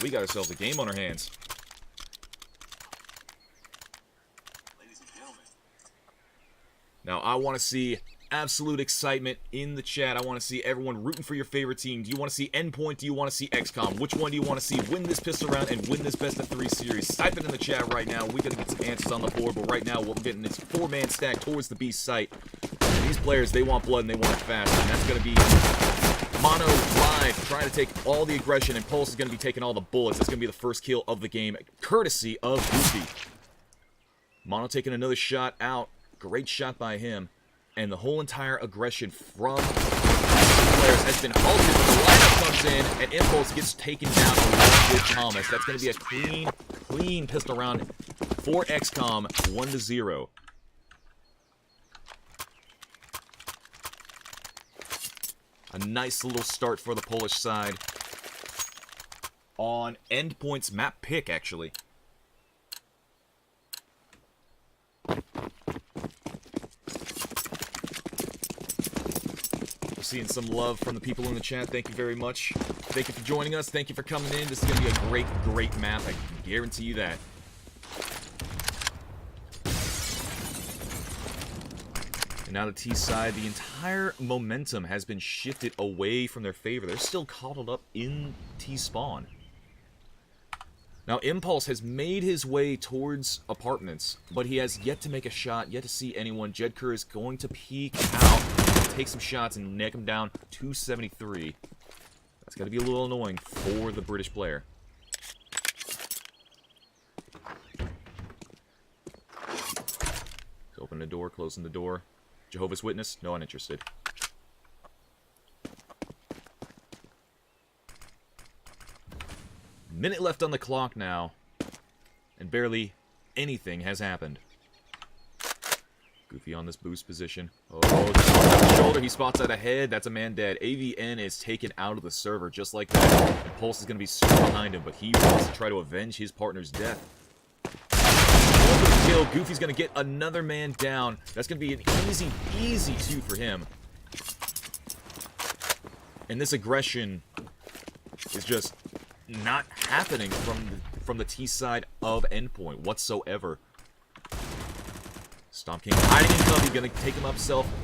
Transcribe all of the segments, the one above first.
We got ourselves a game on our hands. Now, I want to see absolute excitement in the chat. I want to see everyone rooting for your favorite team. Do you want to see Endpoint? Do you want to see x-kom? Which one do you want to see win this pistol round and win this best of 3 series? Type it in the chat right now. We got to get some answers on the board, but right now we're getting this 4-man stack towards the B site. And these players, they want blood and they want it fast. And that's going to be Mono live, trying to take all the aggression, and Pulse is going to be taking all the bullets. That's going to be the first kill of the game, courtesy of Goofy. Mono taking another shot out. Great shot by him. And the whole entire aggression from players has been halted. The lineup comes in, and Impulse gets taken down along with Thomas. That's going to be a clean pistol round for x-kom, 1-0. A nice little start for the Polish side on Endpoint's map pick, actually. Seeing some love from the people in the chat. Thank you very much. Thank you for joining us. Thank you for coming in. This is going to be a great map. I can guarantee you that. And now the T side, the entire momentum has been shifted away from their favor. They're still coddled up in T spawn. Now Impulse has made his way towards apartments, but he has yet to make a shot, yet to see anyone. Jedkur is going to peek out, take some shots, and neck him down. 273. That's got to be a little annoying for the British player. He's opening the door, closing the door. Jehovah's Witness, no, uninterested. Minute left on the clock now, and barely anything has happened. Goofy on this boost position. Oh, on the shoulder, he spots out ahead. That's a man dead. AVN is taken out of the server just like that. And Pulse is going to be straight behind him, but he wants to try to avenge his partner's death. Kill. Goofy's going to get another man down. That's going to be an easy 2 for him. And this aggression is just not happening from the T side of Endpoint whatsoever. Stomp King hiding in cover. He's going to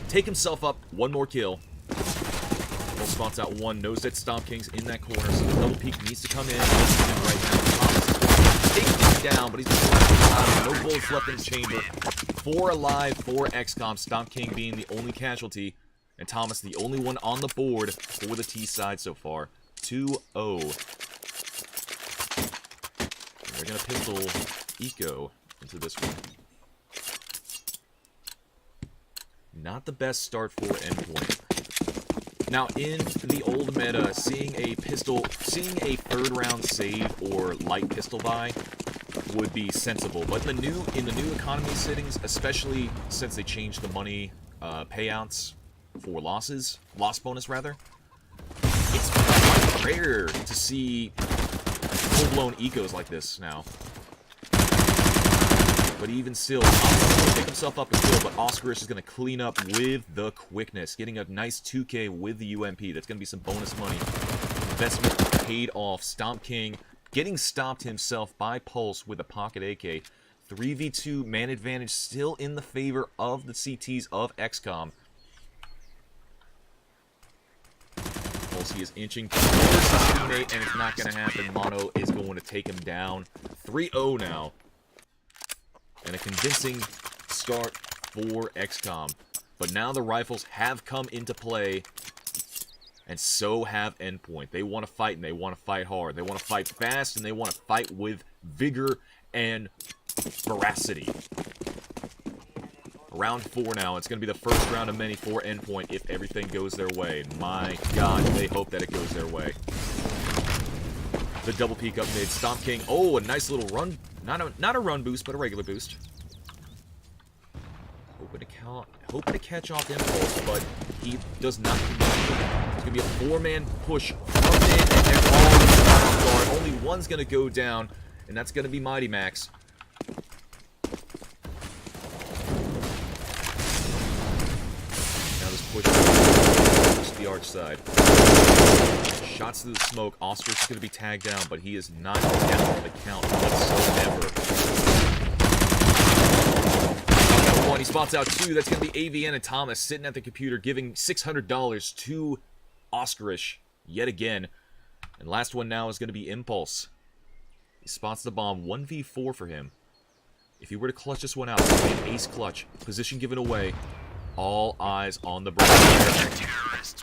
take himself up. One more kill. Full spots out one. Knows that Stomp King's in that corner, so the double peek needs to come in. Right now, Thomas is taking him down, but he's no bullets left in his chamber. 4 alive for x-kom. Stomp King being the only casualty, and Thomas the only one on the board for the T side so far. 2-0. They're going to pistol Eco into this one. Not the best start for Endpoint. Now, in the old meta, seeing a 3rd round save or light pistol buy would be sensible. But in the new economy settings, especially since they changed the money payouts for loss bonus rather, it's quite rare to see full-blown ecos like this now. But even still, Oscar will pick himself up and kill, but Oscarish is going to clean up with the quickness, getting a nice 2K with the UMP. That's going to be some bonus money. Investment paid off. Stomp King getting stopped himself by Pulse with a pocket AK. 3v2 man advantage still in the favor of the CTs of x-kom. Pulse, he is inching towards his teammate, and it's not going to happen. Mono is going to take him down. 3-0 now. And a convincing start for x-kom. But now the rifles have come into play, and so have Endpoint. They want to fight, and they want to fight hard. They want to fight fast, and they want to fight with vigor and veracity. Round 4 now. It's going to be the first round of many for Endpoint if everything goes their way. My God, they hope that it goes their way. The double peek up mid. Stomp King. Oh, a nice little run. Not a run boost, but a regular boost. Hoping to catch off Impulse, but he does not. It's going to be a 4-man push from mid, and they're all on guard. Only one's going to go down, and that's going to be Mighty Max. Now this push the arch side. Shots through the smoke. Oscar's going to be tagged down, but he is not down the count whatsoever. Got one. He spots out two. That's going to be AVN and Thomas sitting at the computer giving $600 to Oscarish yet again. And last one now is going to be Impulse. He spots the bomb. 1v4 for him. If he were to clutch this one out, it's going to be an ace clutch. Position given away. All eyes on the brain.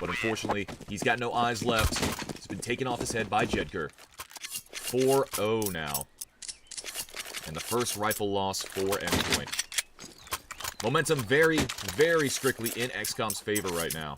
But unfortunately, he's got no eyes left. He's been taken off his head by Jedker. 4-0 now. And the first rifle loss for Endpoint. Momentum very, very strictly in x-kom's favor right now.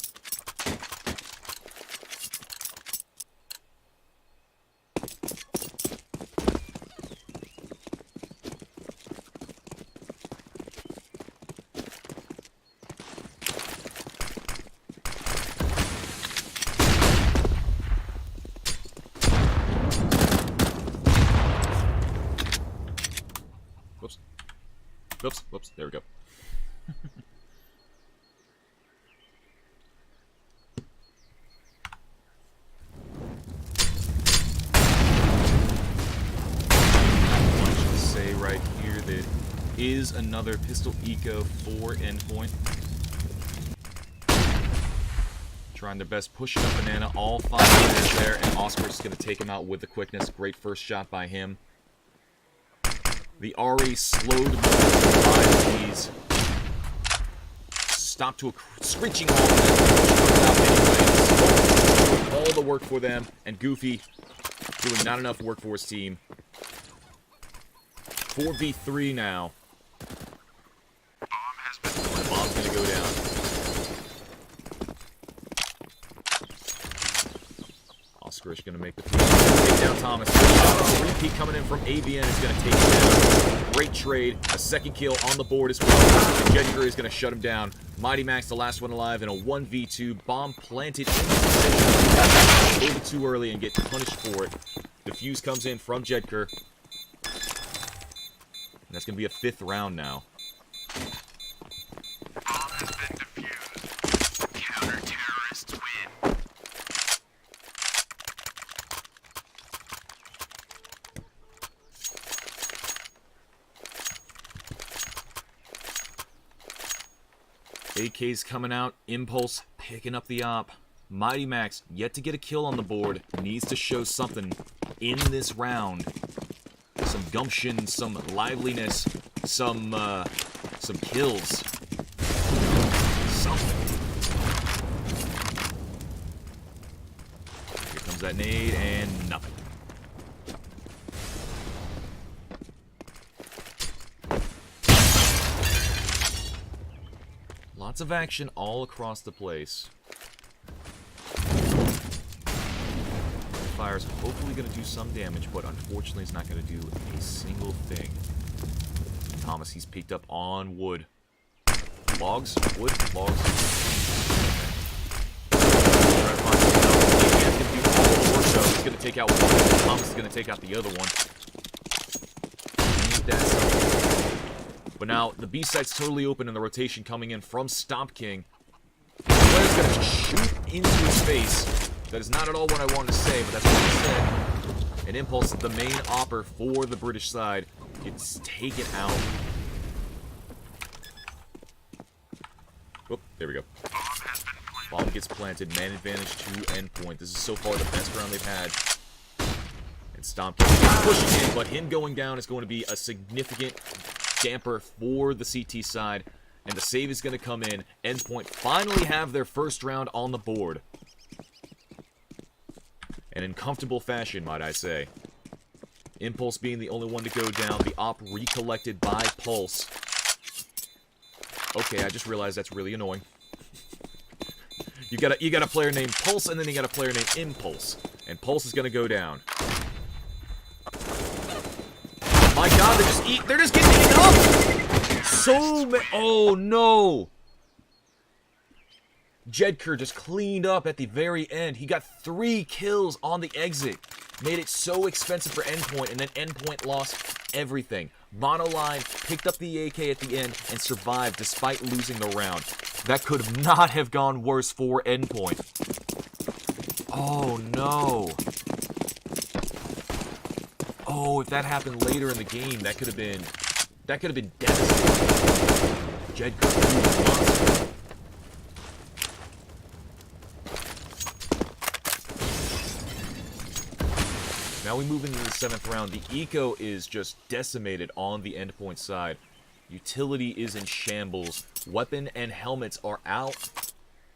Whoops, there we go. Much to say right here that is another pistol eco for Endpoint. Trying their best, pushing up Banana, all 5 players there, and Oscar's going to take him out with the quickness. Great first shot by him. The RE slowed by these. Stopped to a screeching halt. All the work for them, and Goofy doing not enough work for his team. 4v3 now. The bomb's gonna go down. Oscarish gonna make the take down Thomas. Repeat coming in from ABN is gonna take him down. Great trade. A second kill on the board as well. And Jedker is gonna shut him down. Mighty Max, the last one alive, in a 1v2. Bomb planted in the position. A little bit too early and get punished for it. Defuse comes in from Jedker. And that's gonna be a 5th round now. AK's coming out. Impulse picking up the op. Mighty Max yet to get a kill on the board. Needs to show something in this round. Some gumption, some liveliness, some kills. Something. Here comes that nade and nothing. Lots of action all across the place. Fire's hopefully going to do some damage, but unfortunately it's not going to do a single thing. Thomas, he's peeked up on wood. Logs? Wood? Logs? He's going to take out one. Thomas is going to take out the other one. But now, the B site's totally open and the rotation coming in from Stomp King. The player's going to shoot into his face. That is not at all what I wanted to say, but that's what he said. And Impulse, the main opper for the British side, gets taken out. Oh, there we go. Bomb gets planted. Man advantage to Endpoint. This is so far the best round they've had. And Stomp King pushing in, but him going down is going to be a significant damper for the CT side, and the save is going to come in. Endpoint finally have their first round on the board. And in comfortable fashion, might I say. Impulse being the only one to go down. The op recollected by Pulse. Okay, I just realized that's really annoying. You got a player named Pulse, and then you got a player named Impulse. And Pulse is going to go down. My god, they're just getting eaten up! So many. Oh no! Jedker just cleaned up at the very end. He got 3 kills on the exit. Made it so expensive for Endpoint, and then Endpoint lost everything. Monoline picked up the AK at the end and survived despite losing the round. That could not have gone worse for Endpoint. Oh, no. Oh, if that happened later in the game, that could have been devastating. Jed could have been a monster. Now we move into the 7th round. The eco is just decimated on the Endpoint side. Utility is in shambles. Weapon and helmets are out,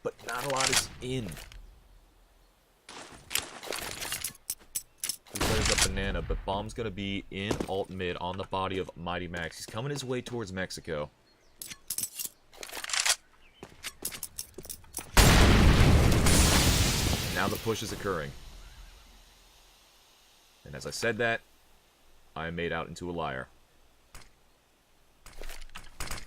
but not a lot is in. He plays up banana, but bomb's gonna be in alt mid on the body of Mighty Max. He's coming his way towards Mexico. Now the push is occurring. And as I said that, I am made out into a liar.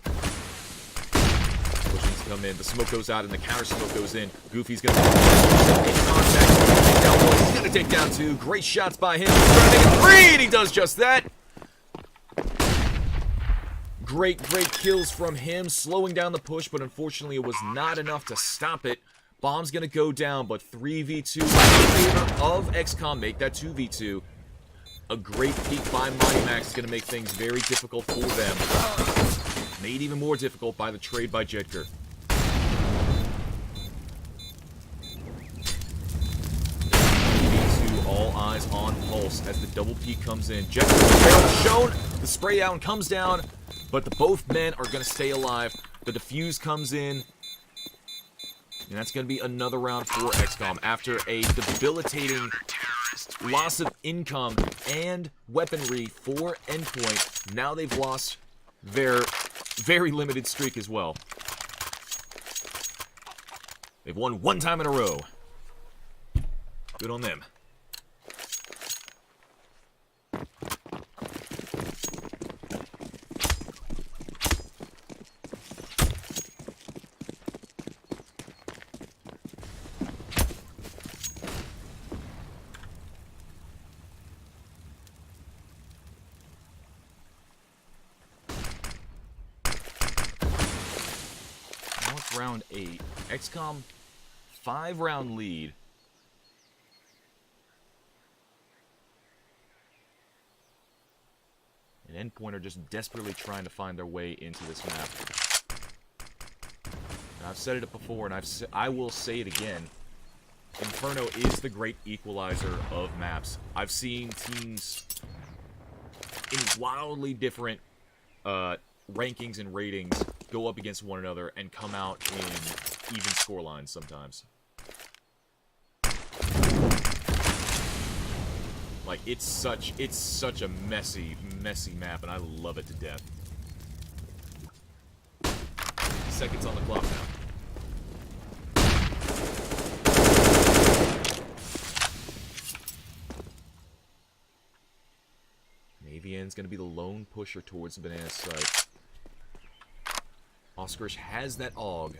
Pushing to come in. The smoke goes out and the counter smoke goes in. Goofy's gonna in contact. Take down one. He's gonna take down two. Great shots by him. He's trying to make it three, and he does just that. Great kills from him, slowing down the push, but unfortunately it was not enough to stop it. Bomb's gonna go down, but 3v2 in favor of x-kom. Make that 2v2. A great peek by Mighty Max is gonna make things very difficult for them. Made even more difficult by the trade by Jedker. All eyes on Pulse as the double peek comes in. Jedker shown. The spray down comes down, but both men are gonna stay alive. The defuse comes in. And that's going to be another round for x-kom. After a debilitating loss of income and weaponry for Endpoint, now they've lost their very limited streak as well. They've won one time in a row. Good on them. Round 8. x-kom 5-round lead. And Endpoint are just desperately trying to find their way into this map. Now, I've said it before, and I will say it again. Inferno is the great equalizer of maps. I've seen teams in wildly different rankings and ratings go up against one another and come out in even scorelines sometimes. Like, it's such a messy map, and I love it to death. Seconds on the clock now. Navian's gonna be the lone pusher towards the banana site. Oskarish has that AUG.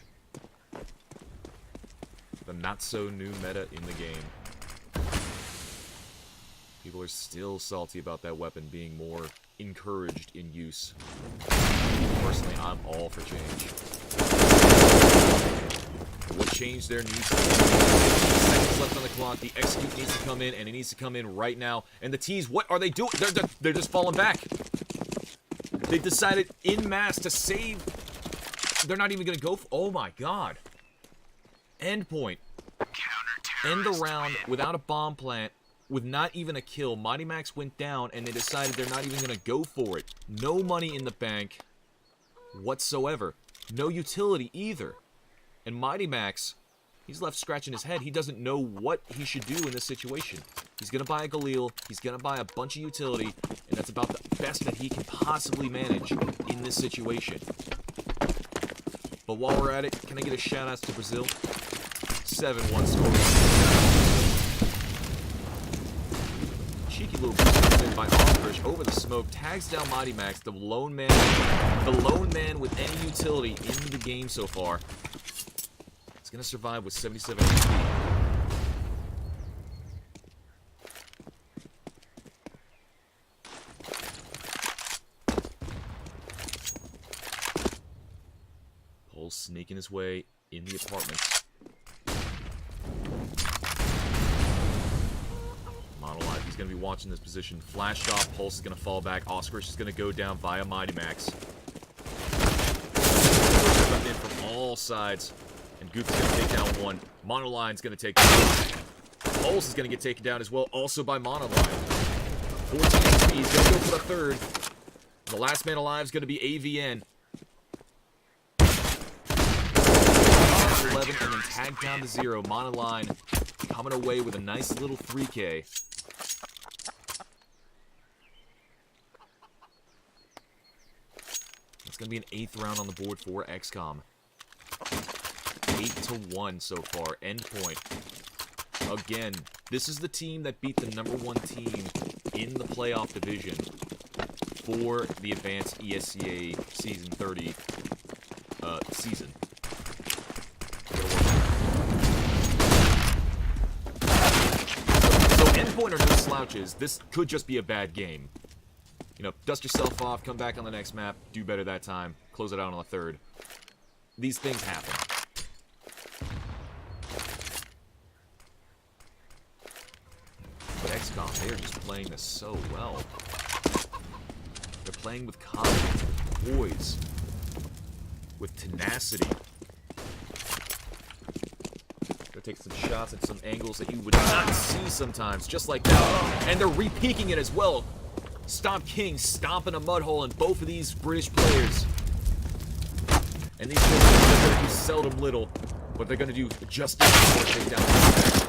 The not-so-new meta in the game. People are still salty about that weapon being more encouraged in use. Personally, I'm all for change. What change there needs to be. Seconds left on the clock. The execute needs to come in, and it needs to come in right now. And the T's, what are they doing? They're just falling back. They've decided en masse to save. They're not even going to go for... Oh my god. Endpoint. End the round without a bomb plant, with not even a kill. Mighty Max went down, and they decided they're not even going to go for it. No money in the bank whatsoever. No utility either. And Mighty Max, he's left scratching his head. He doesn't know what he should do in this situation. He's going to buy a Galil. He's going to buy a bunch of utility, and that's about the best that he can possibly manage in this situation. But while we're at it, can I get a shout-out to Brazil? 7-1 score. Cheeky little boost in by Oskarish over the smoke, tags down Mighty Max, the lone man with any utility in the game so far. It's gonna survive with 77 HP. Pulse sneaking his way in the apartments. He's going to be watching this position. Flashed off. Pulse is going to fall back. Oscarish is going to go down via Mighty Max. Coming in from all sides. And Goofy's going to take down one. Monoline's going to take down. Pulse is going to get taken down as well, also by Monoline. 14 HP. He's going to go for the third. The last man alive is going to be AVN. 11 and then tagged down to 0. Monoline coming away with a nice little 3K. It's going to be an 8th round on the board for x-kom. 8-1 so far. Endpoint. Again, this is the team that beat the #1 team in the playoff division for the Advanced ESEA Season 30 season. So Endpoint are no slouches. This could just be a bad game. You know, dust yourself off, come back on the next map, do better that time, close it out on the third. These things happen. But x-kom, they are just playing this so well. They're playing with confidence, with poise, with tenacity. They're taking some shots at some angles that you would not see sometimes, just like that. And they're re-peeking it as well. Stomp King stomping a mud hole in both of these British players. And these players are going to do seldom little, but they're going to do just enough to take down the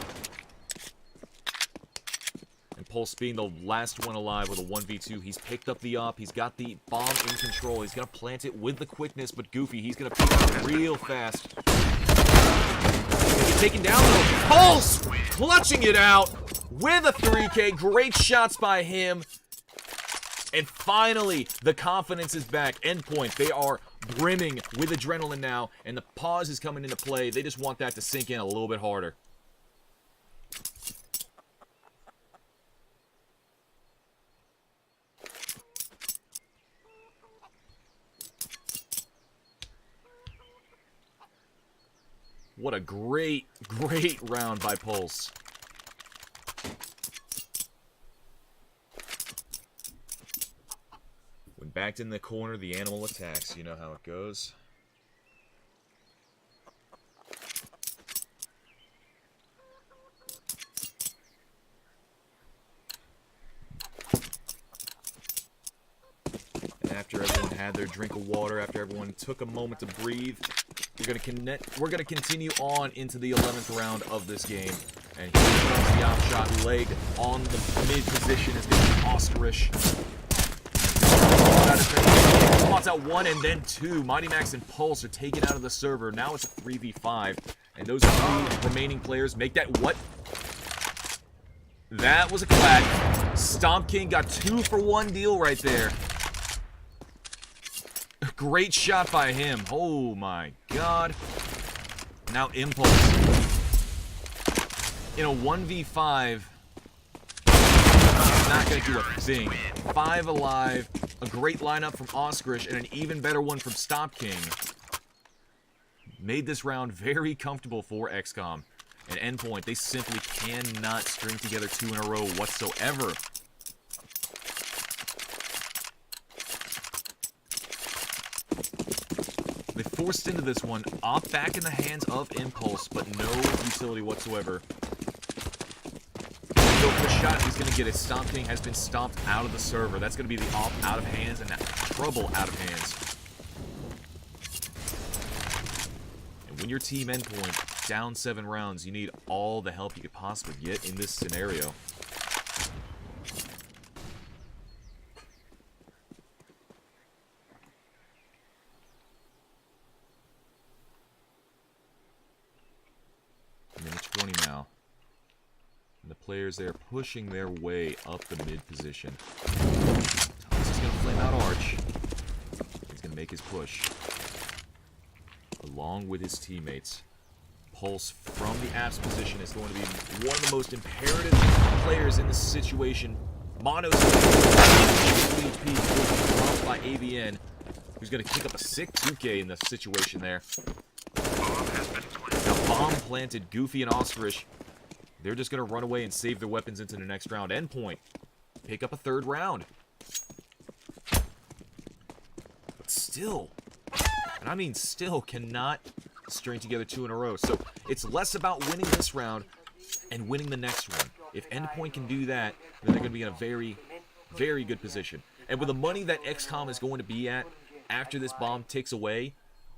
And Pulse being the last one alive with a 1v2. He's picked up the op. He's got the bomb in control. He's going to plant it with the quickness, but Goofy, he's going to pick it up real fast. He's taken down though. Pulse clutching it out with a 3K. Great shots by him. And finally, the confidence is back. Endpoint, they are brimming with adrenaline now, and the pause is coming into play. They just want that to sink in a little bit harder. What a great, great round by Pulse. When backed in the corner, the animal attacks. You know how it goes. And after everyone had their drink of water, after everyone took a moment to breathe, we're gonna continue on into the 11th round of this game. And here comes the op shot. Leg on the mid position is going to be Oscarish. Spots out 1 and then 2. Mighty Max and Pulse are taken out of the server. Now it's a 3v5. And those 3 remaining players make that what? That was a clap. Stomp King got 2 for 1 deal right there. Great shot by him. Oh my god. Now Impulse. In a 1v5, he's not going to do a thing. 5 alive. A great lineup from Oscarish and an even better one from Stomp King. Made this round very comfortable for x-kom. And Endpoint, they simply cannot string together 2 in a row whatsoever. They forced into this one, op back in the hands of Impulse, but no utility whatsoever. Go for the shot, he's going to get it. Stomp King has been stomped out of the server. That's going to be the op out of hands and that trouble out of hands. And when your team Endpoint down 7 rounds, you need all the help you could possibly get in this scenario. Minute 20 now. And the players there pushing their way up the mid position. Thomas is going to flame out Arch. He's going to make his push. Along with his teammates. Pulse from the apps position is going to be one of the most imperative players in this situation. Mono's HP dropped by AVN, who's going to kick up a sick 2K in the situation there. Now bomb planted. Goofy and Oscarish they're just going to run away and save their weapons into the next round. Endpoint, pick up a third round. But still, and I mean still, cannot string together 2 in a row. So it's less about winning this round and winning the next one. If Endpoint can do that, then they're going to be in a very, very good position. And with the money that x-kom is going to be at after this bomb ticks away,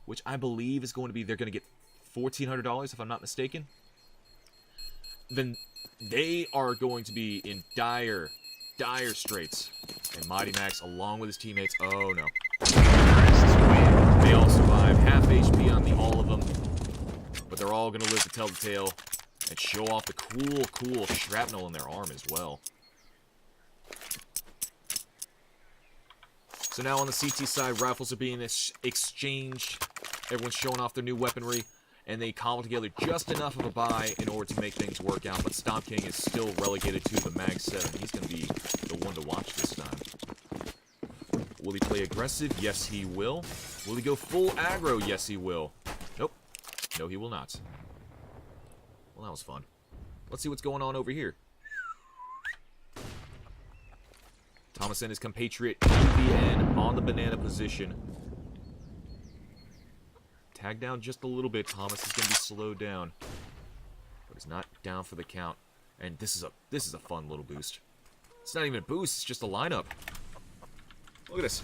which I believe is going to be, they're going to get $1,400 if I'm not mistaken, then they are going to be in dire, dire straits. And Mighty Max, along with his teammates, oh no. They all survive. Half HP on all of them. But they're all going to live to tell the tale and show off the cool, cool shrapnel in their arm as well. So now on the CT side, rifles are being exchanged. Everyone's showing off their new weaponry. And they cobble together just enough of a buy in order to make things work out. But Stomp King is still relegated to the Mag 7. He's going to be the one to watch this time. Will he play aggressive? Yes, he will. Will he go full aggro? Yes, he will. Nope. No, he will not. Well, that was fun. Let's see what's going on over here. Thomas and his compatriot UVN on the banana position. Tag down just a little bit. Thomas is going to be slowed down, but he's not down for the count. And this is a fun little boost. It's not even a boost. It's just a lineup. Look at this.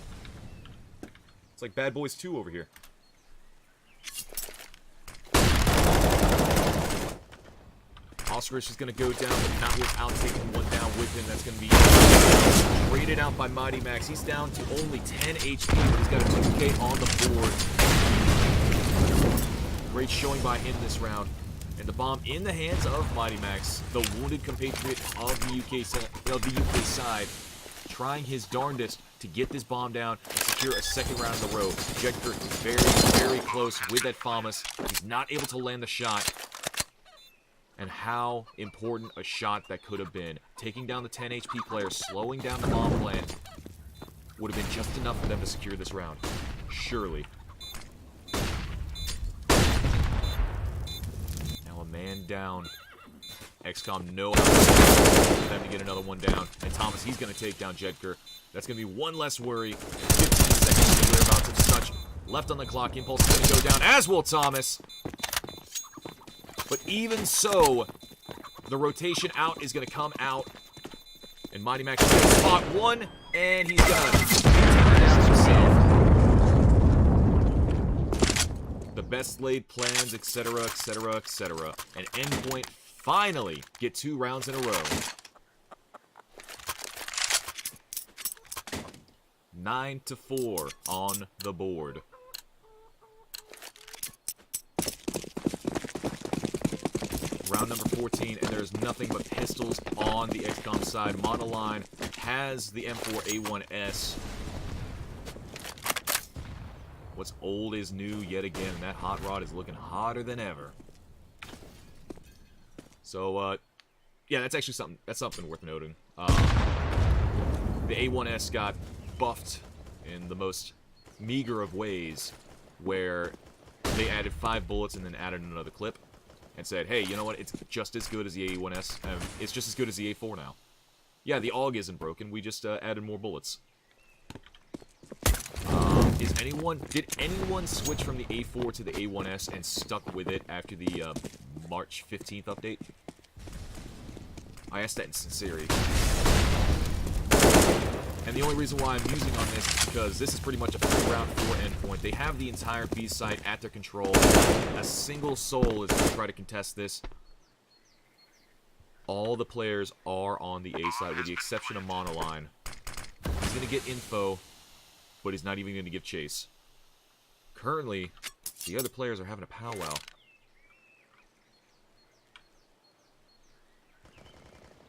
It's like Bad Boys 2 over here. Oscarish is going to go down, but not without taking one down with him. That's going to be rated out by Mighty Max. He's down to only 10 HP, but he's got a 2K on the board. Great showing by him this round. And the bomb in the hands of Mighty Max, the wounded compatriot of the UK side, trying his darndest to get this bomb down and secure a second round in a row. Jedker very, very close with that FAMAS. He's not able to land the shot. And how important a shot that could have been. Taking down the 10 HP player, slowing down the bomb plant, would have been just enough for them to secure this round. Surely. Man down. x-kom know how for them to get another one down. And Thomas, he's going to take down Jedker. That's going to be one less worry. 15 seconds to whereabouts of such. Left on the clock. Impulse is going to go down, as will Thomas. But even so, the rotation out is going to come out. And Mighty Max is going to spot one. And he's going to take it down himself. The best laid plans, etc., etc., etc. And Endpoint finally get 2 rounds in a row. 9-4 on the board. Round number 14, and there's nothing but pistols on the x-kom side. Monoline has the M4A1S. What's old is new yet again, and that hot rod is looking hotter than ever. So, yeah, that's actually something worth noting. The A1S got buffed in the most meager of ways, where they added 5 bullets and then added another clip, and said, hey, you know what, it's just as good as the A1S, it's just as good as the A4 now. Yeah, the AUG isn't broken, we just added more bullets. Did anyone switch from the A4 to the A1S and stuck with it after the March 15th update? I asked that in sincerity. And the only reason why I'm using on this is because this is pretty much a free round for Endpoint. They have the entire B site at their control. A single soul is going to try to contest this. All the players are on the A side, with the exception of Monoline. He's going to get info, but he's not even going to give chase. Currently, the other players are having a powwow.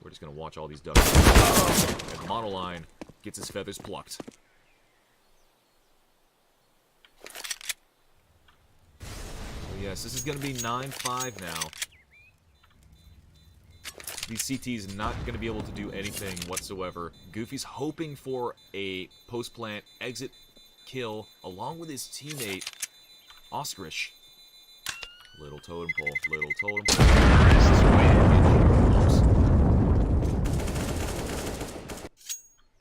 We're just going to watch all these ducks. And Monoline gets his feathers plucked. So yes, this is going to be 9-5 now. These CTs not going to be able to do anything whatsoever. Goofy's hoping for a post-plant exit kill along with his teammate, Oscarish. Little totem pole, little totem pole.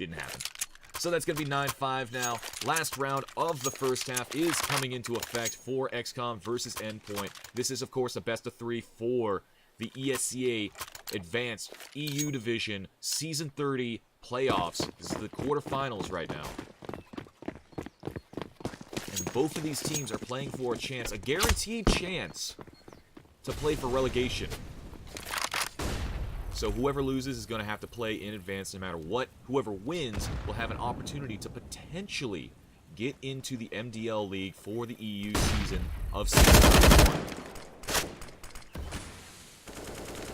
Didn't happen. So that's going to be 9-5 now. Last round of the first half is coming into effect for x-kom versus Endpoint. This is, of course, a best-of-3 for the ESEA Advanced EU Division Season 30 playoffs. This is the quarterfinals right now. And both of these teams are playing for a chance, a guaranteed chance, to play for relegation. So whoever loses is going to have to play in advance no matter what. Whoever wins will have an opportunity to potentially get into the MDL League for the EU season of Season 1.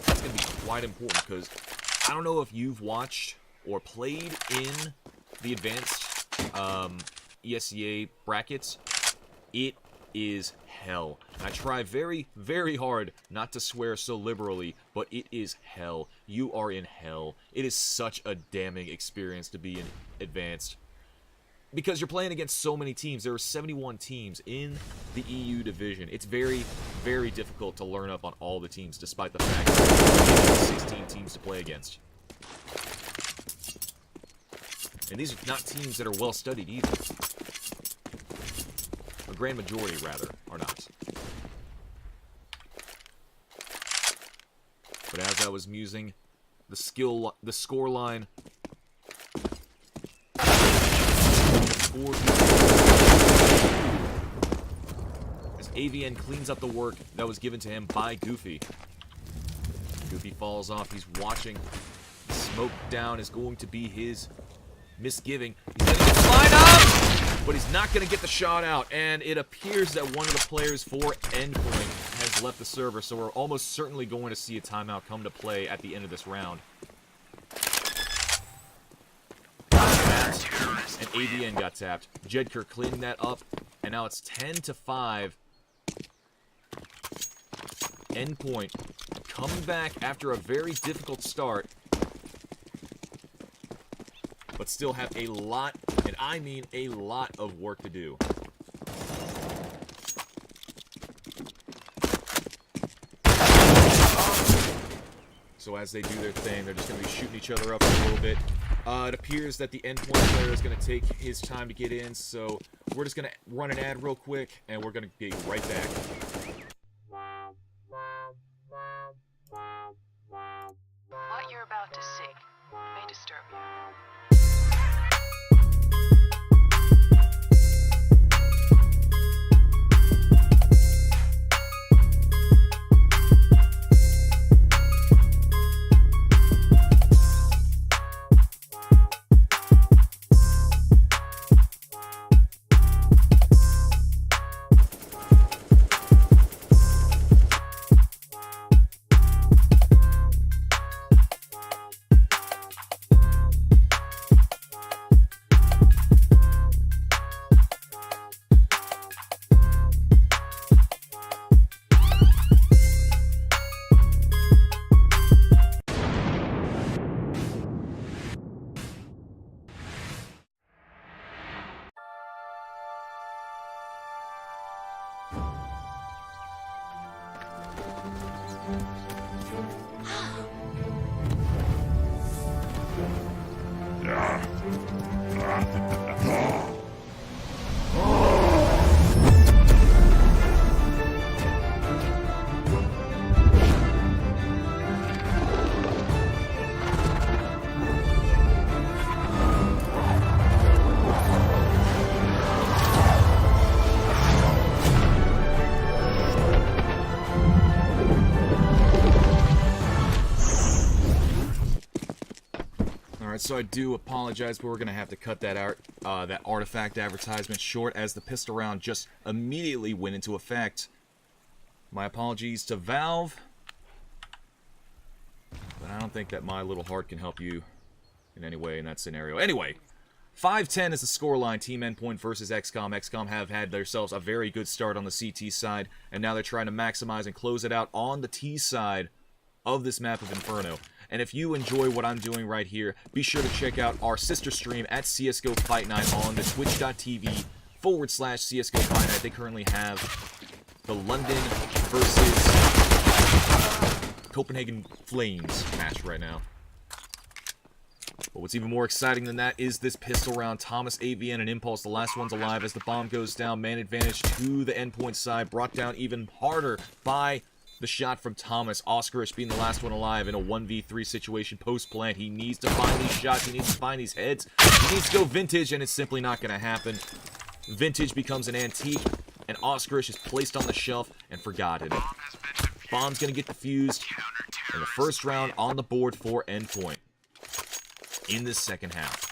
That's going to be quite important because I don't know if you've watched or played in the advanced ESEA brackets. It is hell. I try very, very hard not to swear so liberally, but it is hell. You are in hell. It is such a damning experience to be in advanced. Because you're playing against so many teams. There are 71 teams in the EU division. It's very, very difficult to learn up on all the teams, despite the fact that there are 16 teams to play against. And these are not teams that are well studied either. A grand majority, rather, are not. But as I was musing, the score line. As AVN cleans up the work that was given to him by Goofy. Goofy falls off. He's watching. Smoke down is going to be his misgiving. He's going to get slide up, but he's not going to get the shot out. And it appears that one of the players for Endpoint has left the server, so we're almost certainly going to see a timeout come to play at the end of this round. And AVN got tapped. Jedker cleaning that up, and now it's 10-5. Endpoint coming back after a very difficult start, but still have a lot, and I mean a lot, of work to do. So as they do their thing, they're just going to be shooting each other up a little bit. It appears that the Endpoint player is going to take his time to get in, so we're just going to run an ad real quick, and we're going to be right back. What you're about to see may disturb you. So I do apologize, but we're going to have to cut that that artifact advertisement short as the pistol round just immediately went into effect. My apologies to Valve, but I don't think that my little heart can help you in any way in that scenario. Anyway, 5-10 is the scoreline. Team Endpoint versus x-kom. x-kom have had themselves a very good start on the CT side, and now they're trying to maximize and close it out on the T side of this map of Inferno. And if you enjoy what I'm doing right here, be sure to check out our sister stream at CSGO Fight Night on the twitch.tv/CSGO Fight Night. They currently have the London versus Copenhagen Flames match right now. But what's even more exciting than that is this pistol round. Thomas, AVN, and Impulse, the last ones alive as the bomb goes down. Man advantage to the Endpoint side, brought down even harder by the shot from Thomas. Oscarish being the last one alive in a 1v3 situation post-plant. He needs to find these shots. He needs to find these heads. He needs to go vintage, and it's simply not going to happen. Vintage becomes an antique, and Oscarish is placed on the shelf and forgotten. Bomb's going to get defused, and the first round on the board for Endpoint in this second half.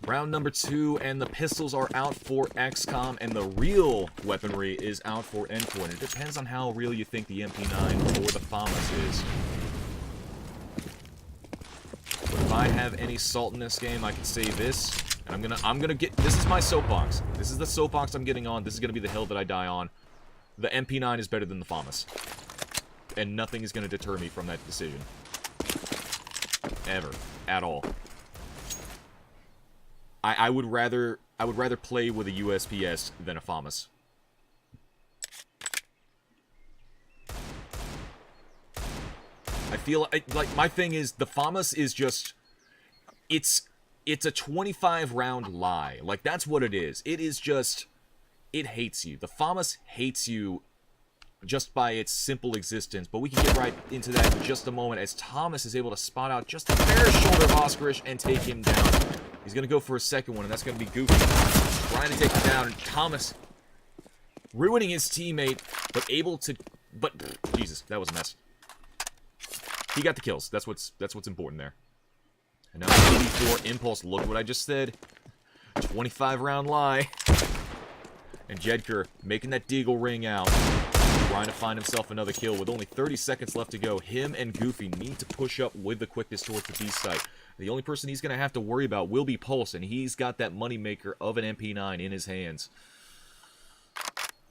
Round number 2, and the pistols are out for x-kom, and the real weaponry is out for Endpoint. It depends on how real you think the MP9 or the FAMAS is. But if I have any salt in this game, I can say this, and I'm gonna get, this is my soapbox. This is the soapbox I'm getting on. This is gonna be the hill that I die on. The MP9 is better than the FAMAS. And nothing is gonna deter me from that decision. Ever. At all. I would rather play with a USPS than a FAMAS. I feel like my thing is the FAMAS is just it's a 25 round lie. Like that's what it is. It is just it hates you. The FAMAS hates you just by its simple existence, but we can get right into that in just a moment as Thomas is able to spot out just the bare shoulder of Oscarish and take him down. He's going to go for a second one, and that's going to be Goofy. Trying to take him down, and Thomas ruining his teammate, but able to... But, Jesus, that was a mess. He got the kills. That's what's important there. And now 84 Impulse. Look what I just said. 25 round lie. And Jedker making that deagle ring out. Trying to find himself another kill with only 30 seconds left to go. Him and Goofy need to push up with the quickness towards the B site. The only person he's going to have to worry about will be Pulse, and he's got that moneymaker of an MP9 in his hands.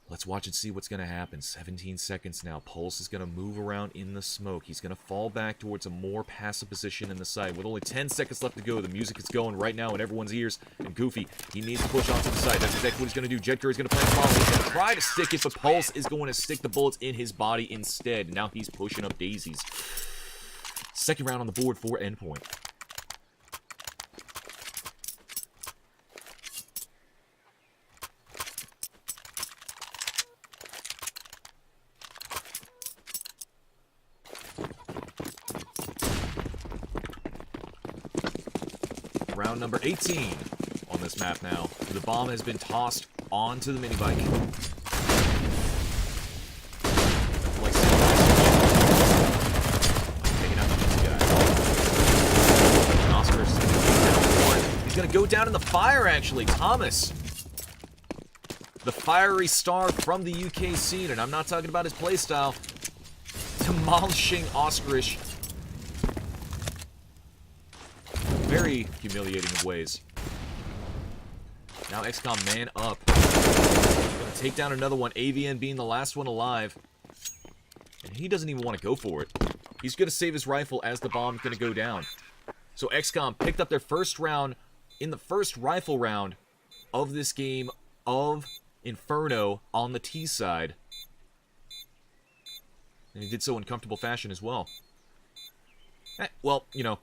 Let's watch and see what's going to happen. 17 seconds now. Pulse is going to move around in the smoke. He's going to fall back towards a more passive position in the site. With only 10 seconds left to go, the music is going right now in everyone's ears. And Goofy, he needs to push onto the site. That's exactly what he's going to do. Jedker is going to plant the bomb. He's going to try to stick it, but Pulse is going to stick the bullets in his body instead. Now he's pushing up daisies. Second round on the board for Endpoint. Round number 18 on this map now. The bomb has been tossed onto the minibike. Like taking out the guy. Oscar is going to he's going to go down in the fire, actually. Thomas. The fiery star from the UK scene, and I'm not talking about his playstyle. Demolishing Oscarish. Very humiliating of ways. Now x-kom man up. Gonna take down another one. AVN being the last one alive. And he doesn't even want to go for it. He's gonna save his rifle as the bomb's gonna go down. So x-kom picked up their first round in the first rifle round of this game of Inferno on the T side. And he did so in comfortable fashion as well. Well, you know,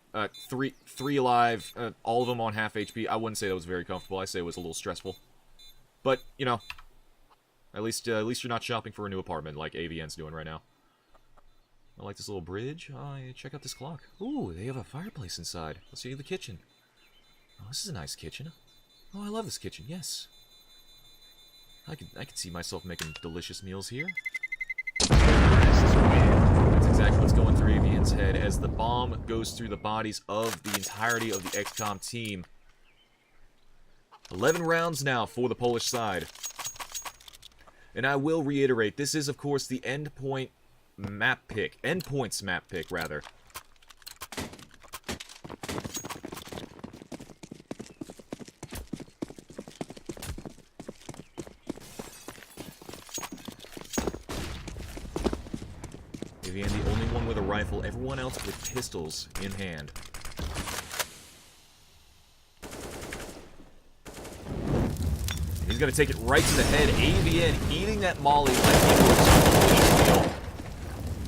three alive, all of them on half HP. I wouldn't say that was very comfortable. I say it was a little stressful. But, you know, at least you're not shopping for a new apartment like AVN's doing right now. I like this little bridge. Oh, yeah, check out this clock. Ooh, they have a fireplace inside. Let's see the kitchen. Oh, this is a nice kitchen. Oh, I love this kitchen. Yes, I could see myself making delicious meals here. That's exactly what's going through AVN's head as the bomb goes through the bodies of the entirety of the x-kom team. 11 rounds now for the Polish side. And I will reiterate, this is, of course, the Endpoint map pick. Endpoint's map pick, rather. AVN the only one with a rifle, everyone else with pistols in hand. He's going to take it right to the head. AVN eating that molly like it was oatmeal.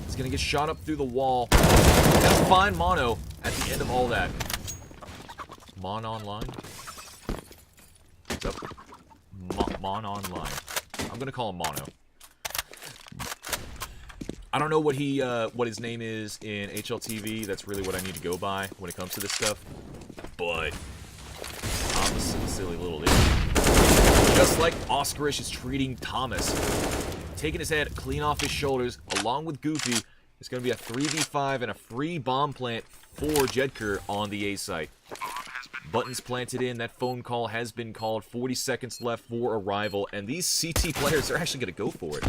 He's going to get shot up through the wall. Gonna find Mono at the end of all that. Mon online? What's up? Mon online. I'm going to call him Mono. I don't know what his name is in HLTV. That's really what I need to go by when it comes to this stuff. But Thomas is a silly little idiot. Just like Oscarish is treating Thomas. Taking his head clean off his shoulders, along with Goofy. It's going to be a 3v5 and a free bomb plant for Jedker on the A site. Buttons planted in. That phone call has been called. 40 seconds left for arrival. And these CT players are actually going to go for it.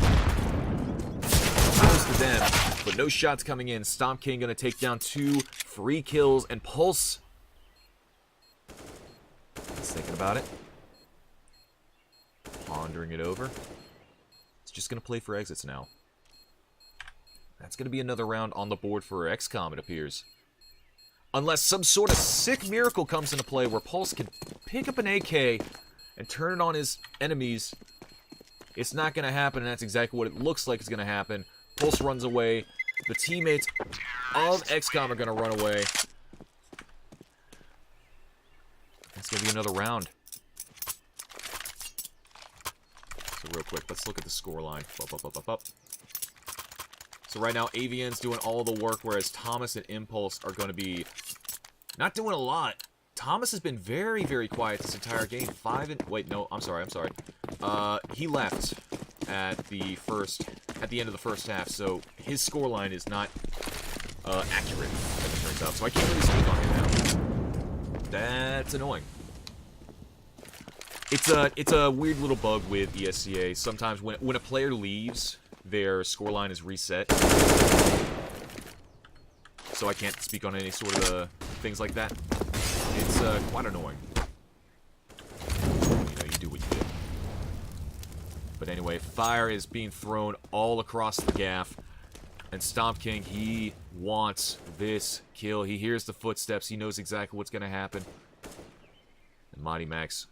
To them, but no shots coming in. Stomp King gonna take down 2 free kills, and Pulse is thinking about it, pondering it over. It's just gonna play for exits now. That's gonna be another round on the board for x-kom, it appears, unless some sort of sick miracle comes into play where Pulse can pick up an AK and turn it on his enemies. It's not gonna happen, and that's exactly what it looks like is gonna happen. Pulse runs away. The teammates of x-kom are going to run away. It's going to be another round. So real quick, let's look at the scoreline. So right now, AVN's doing all the work, whereas Thomas and Impulse are going to be not doing a lot. Thomas has been very, very quiet this entire game. Wait, no, I'm sorry. He left at the end of the first half, so his scoreline is not accurate, as it turns out. So I can't really speak on him now. That's annoying. It's a weird little bug with ESEA. Sometimes when a player leaves, their scoreline is reset. So I can't speak on any sort of things like that. It's quite annoying. You do what you do. But anyway, fire is being thrown all across the gaff. And Stomp King, he wants this kill. He hears the footsteps. He knows exactly what's going to happen. And Mighty Max,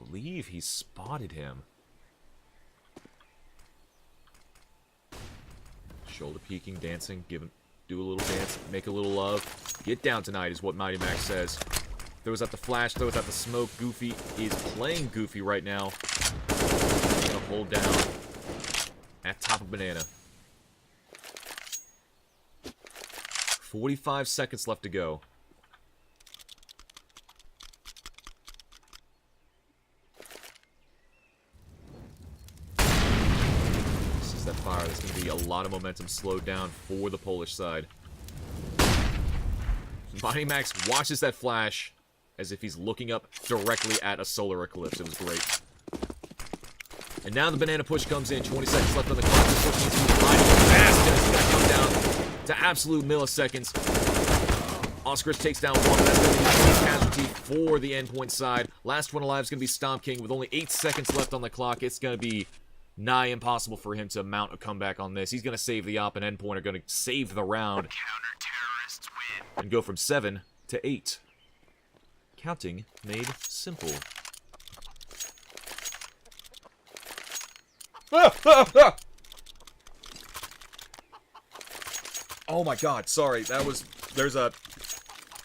I believe he spotted him. Shoulder peeking, dancing, do a little dance, make a little love. Get down tonight is what Mighty Max says. Throws out the flash, throws out the smoke. Goofy is playing Goofy right now. Gonna hold down at top of Banana. 45 seconds left to go. This is that fire. There's going to be a lot of momentum slowed down for the Polish side. Mighty Max watches that flash as if he's looking up directly at a solar eclipse. It was great. And now the banana push comes in. 20 seconds left on the clock. This push needs to be fast. And it's going to come down to absolute milliseconds. Oscarish takes down one. That's going to be the first casualty for the Endpoint side. Last one alive is going to be Stomp King with only 8 seconds left on the clock. It's going to be nigh impossible for him to mount a comeback on this. He's going to save the op, and Endpoint are going to save the round and go from 7 to 8. Counting made simple. Oh my god, sorry. There's a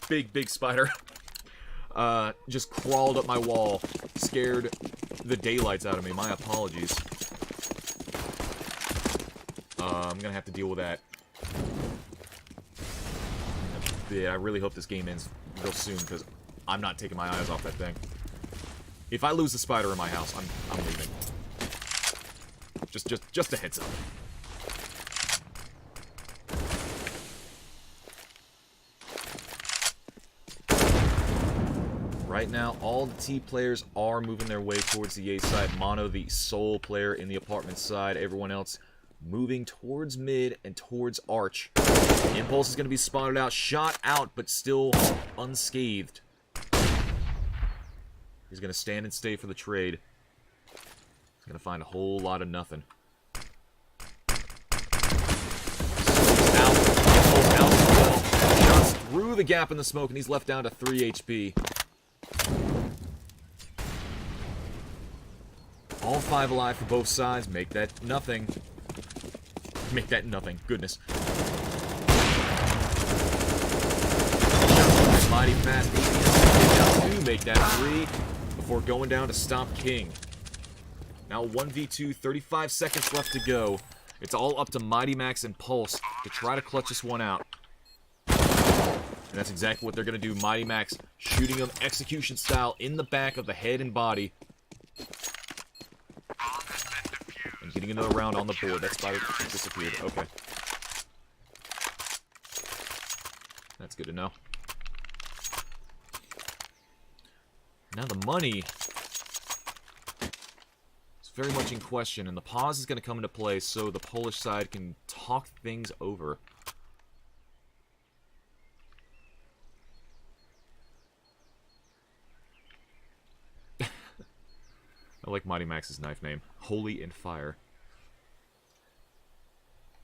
big spider. Just crawled up my wall. Scared the daylights out of me. My apologies. I'm gonna have to deal with that. Yeah, I really hope this game ends real soon, because I'm not taking my eyes off that thing. If I lose the spider in my house, I'm leaving. Just a heads up. Right now, all the T players are moving their way towards the A side. Mono, the sole player in the apartment side. Everyone else moving towards mid and towards Arch. Impulse is going to be spotted out, shot out, but still unscathed. He's going to stand and stay for the trade. He's going to find a whole lot of nothing. Shots through the gap in the smoke, and he's left down to 3 HP. All 5 alive for both sides. Make that nothing. Make that nothing. Goodness. Mighty fast. Down 2. Make that 3 before going down to Stomp King. Now 1v2. 35 seconds left to go. It's all up to Mighty Max and Pulse to try to clutch this one out. And that's exactly what they're going to do. Mighty Max shooting him execution style in the back of the head and body. And getting another round on the board. That's why it disappeared. Okay. That's good to know. Now the money is very much in question, and the pause is going to come into play so the Polish side can talk things over. I like Mighty Max's knife name, Holy in Fire.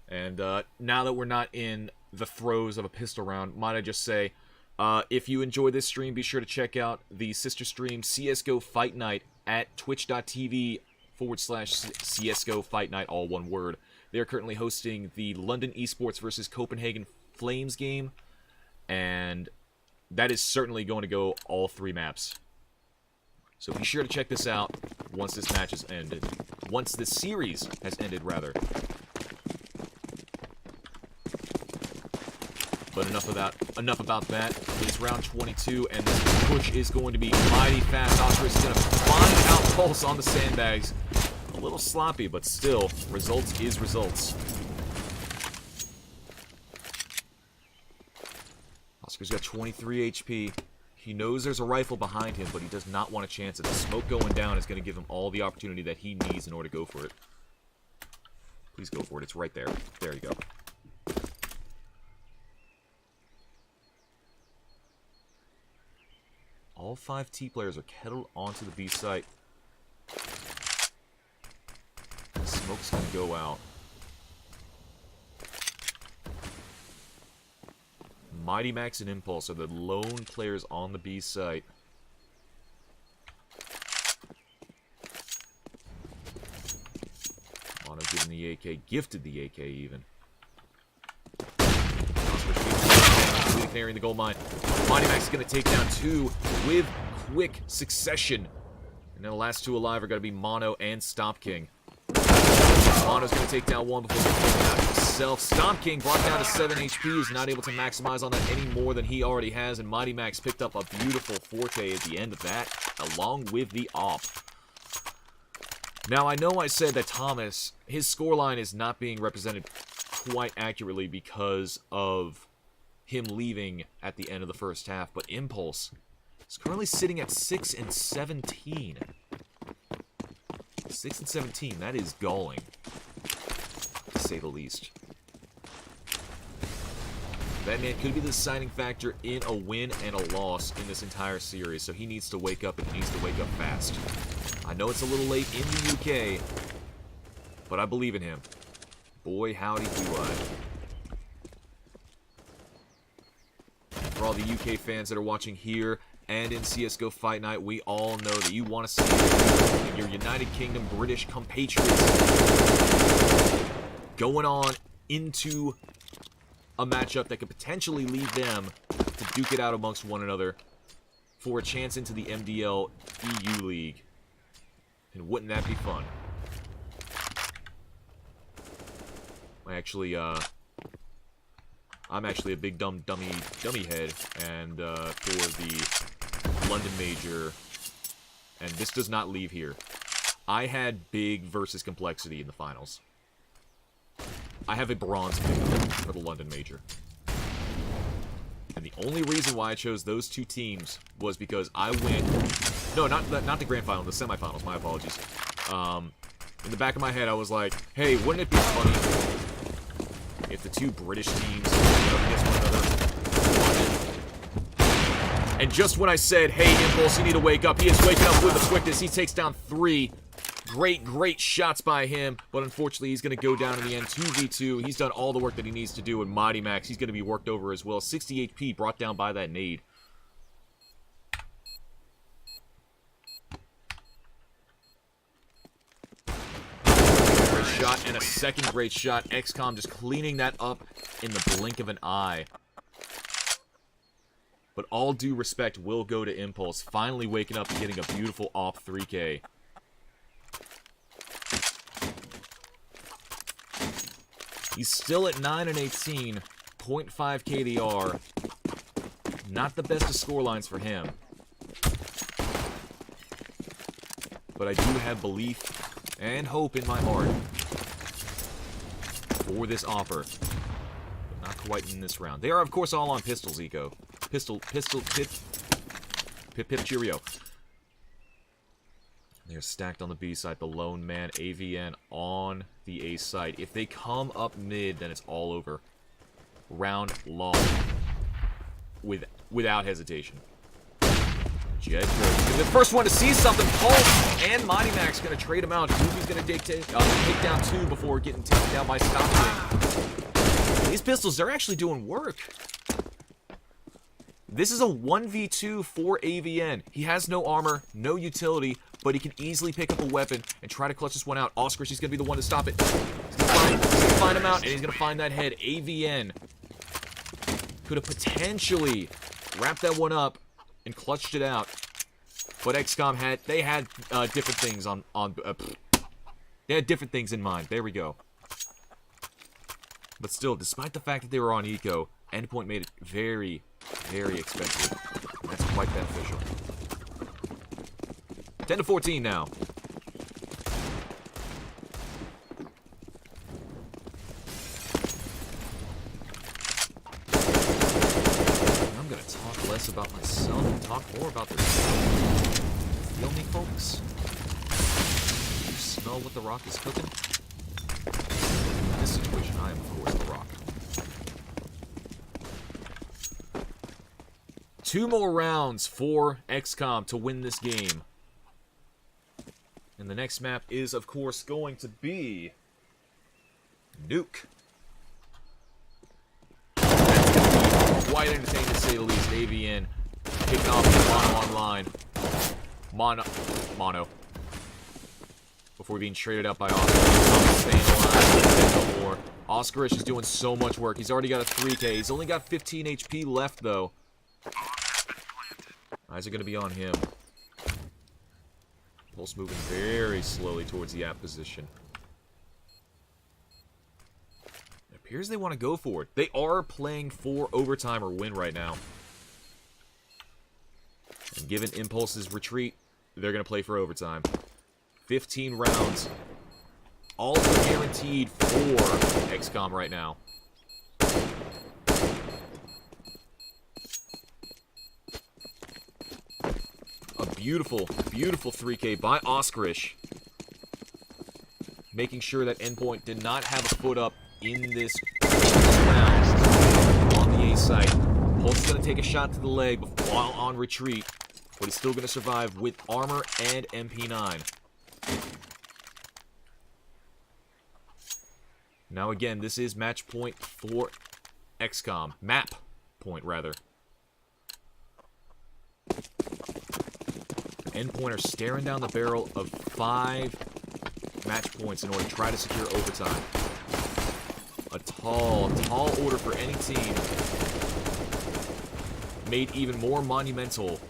And now that we're not in the throes of a pistol round, might I just say, if you enjoyed this stream, be sure to check out the sister stream, CSGO Fight Night, at twitch.tv/CSGO Fight Night, all one word. They are currently hosting the London Esports versus Copenhagen Flames game, and that is certainly going to go all 3 maps. So be sure to check this out once this match has ended. Once this series has ended, rather. But enough about that. It's round 22, and this push is going to be mighty fast. Oscar is going to find out Pulse on the sandbags. A little sloppy, but still, results is results. Oscar's got 23 HP. He knows there's a rifle behind him, but he does not want to chance it. The smoke going down is going to give him all the opportunity that he needs in order to go for it. Please go for it. It's right there. There you go. All 5 T players are kettled onto the B site. The smoke's going to go out. Mighty Max and Impulse are the lone players on the B site. Mono given the AK, gifted the AK even. Clearing the gold mine. Mighty Max is going to take down 2 with quick succession. And then the last 2 alive are going to be Mono and Stomp King. Mono's going to take down 1 before taking out himself. Stomp King brought down to 7 HP. Is not able to maximize on that any more than he already has. And Mighty Max picked up a beautiful forte at the end of that, along with the AWP. Now, I know I said that Thomas, his scoreline is not being represented quite accurately because of him leaving at the end of the first half, but Impulse is currently sitting at 6 and 17. 6 and 17, that is galling, to say the least. That man could be the deciding factor in a win and a loss in this entire series, so he needs to wake up, and he needs to wake up fast. I know it's a little late in the UK, but I believe in him. Boy, howdy do I. For all the UK fans that are watching here and in CSGO Fight Night, we all know that you want to see your United Kingdom British compatriots going on into a matchup that could potentially lead them to duke it out amongst one another for a chance into the MDL EU League. And wouldn't that be fun? I'm actually a big dummy head, and for the London Major, and this does not leave here. I had big versus complexity in the finals. I have a bronze pick for the London Major. And the only reason why I chose those 2 teams was because I went... No, not the grand final, the semifinals, my apologies. In the back of my head, I was like, hey, wouldn't it be funny if the 2 British teams went up against one another? And just when I said, hey, Impulse, you need to wake up, he is waking up with the quickness. He takes down 3. Great shots by him, but unfortunately he's going to go down in the end. 2v2. He's done all the work that he needs to do, and Mighty Max, he's going to be worked over as well. 60 HP brought down by that nade. shot and a second great shot. x-kom just cleaning that up in the blink of an eye. But all due respect will go to Impulse, finally waking up and getting a beautiful off 3K. He's still at 9 and 18, 0.5 KDR. Not the best of scorelines for him. But I do have belief and hope in my heart for this offer. But not quite in this round. They are, of course, all on pistols, Eco. Pip, cheerio. They're stacked on the B side. The lone man, AVN, on the A side. If they come up mid, then it's all over. Round long. Without hesitation. Jed the first one to see something. Pulse and Mighty Max going to trade him out. Goofy's going to take down 2 before getting taken down by Stop. These pistols, they're actually doing work. This is a 1v2 for AVN. He has no armor, no utility, but he can easily pick up a weapon and try to clutch this one out. Oscar, he's going to be the one to stop it. He's going to find him out, and he's going to find that head. AVN could have potentially wrapped that one up and clutched it out. But x-kom had different things they had different things in mind. There we go. But still, despite the fact that they were on Eco, Endpoint made it very, very expensive. That's quite beneficial. 10 to 14 now. I'm gonna talk less about myself and talk more about their team. Feel me, folks? You smell what the Rock is cooking? In this situation, I am, of course, the Rock. 2 more rounds for x-kom to win this game. And the next map is, of course, going to be Nuke. That's going to be quite entertaining to say the least. AVN kicking off mono online. Mono. Before being traded out by Oscar. Staying alive. No more. Oscarish is doing so much work. He's already got a 3K. He's only got 15 HP left, though. Eyes are going to be on him. Pulse moving very slowly towards the app position. It appears they want to go for it. They are playing for overtime or win right now. And given Impulse's retreat, they're going to play for overtime. 15 rounds. All guaranteed for x-kom right now. A beautiful, beautiful 3K by Oscarish. Making sure that Endpoint did not have a foot up in this round on the A site. Pulse is going to take a shot to the leg while on retreat, but he's still going to survive with armor and MP9. Now again, this is match point for x-kom. Map point, rather. Endpoint are staring down the barrel of 5 match points in order to try to secure overtime. A tall order for any team. Made even more monumental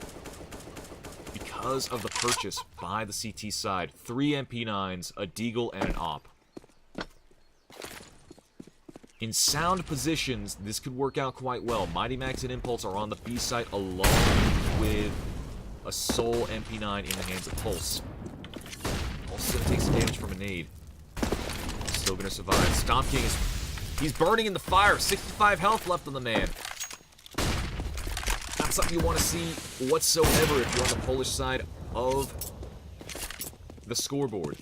because of the purchase by the CT side. 3 MP9s, a Deagle, and an AWP. In sound positions, this could work out quite well. Mighty Max and Impulse are on the B side along with a sole MP9 in the hands of Pulse. Pulse is going to take some damage from a nade. Still going to survive. Stomp King he's burning in the fire. 65 health left on the man. Not something you want to see whatsoever if you're on the Polish side of the scoreboard.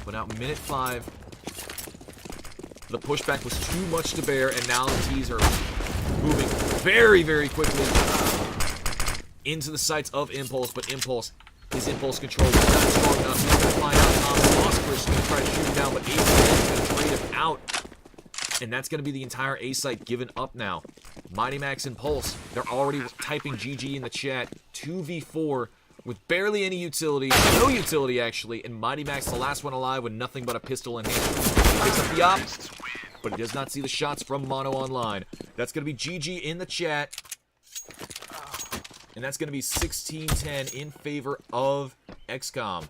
But now, minute 5. The pushback was too much to bear, and now the T's are moving very, very quickly into the sights of Impulse, but his impulse control is not strong enough. He's going to find out Oscar is going to try to shoot him down, but AVN is going to trade him out. And that's going to be the entire A site given up now. Mighty Max and Pulse, they're already typing GG in the chat. 2v4 with barely any utility, no utility actually, and Mighty Max the last one alive with nothing but a pistol in hand. He picks up the op, but he does not see the shots from Mono Online. That's going to be GG in the chat. And that's going to be 16-10 in favor of x-kom.